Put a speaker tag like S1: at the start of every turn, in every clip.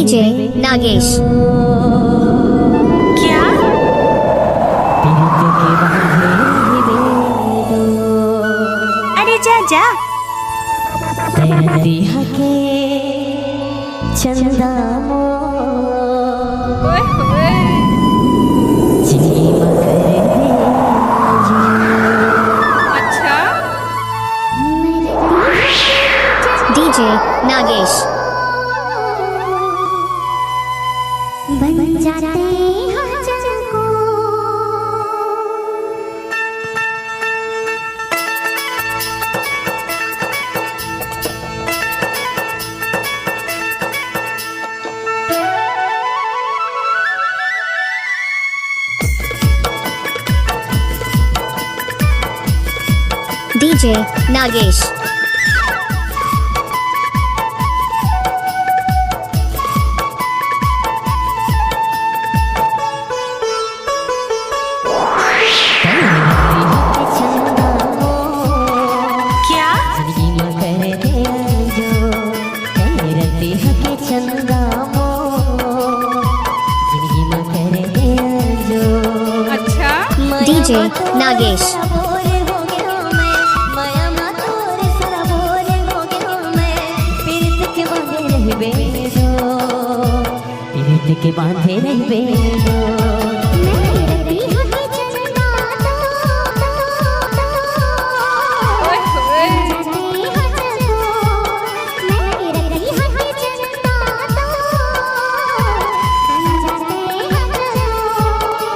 S1: DJ Nagesh.
S2: क्या? अरे जा जा।
S3: चंदा
S2: अच्छा
S1: डीजे नागेश।
S3: बन जाते हैं को
S1: डीजे नागेश।
S2: क्या? अच्छा
S1: डीजे नागेश।
S3: के बांधे रहबे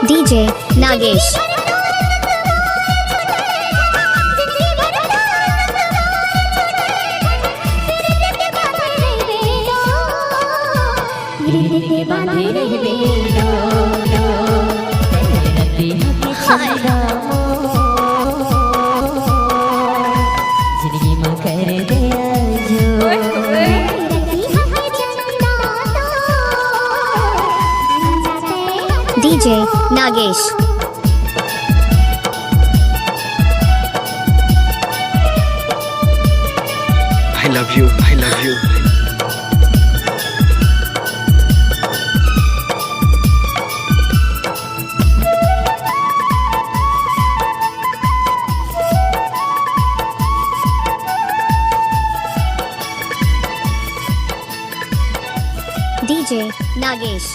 S1: डीजे नागेश।
S3: के बांधे रहबे जिंदगी में कर दे
S1: DJ Nagesh.
S4: I love you. I love you.
S1: DJ Nagesh.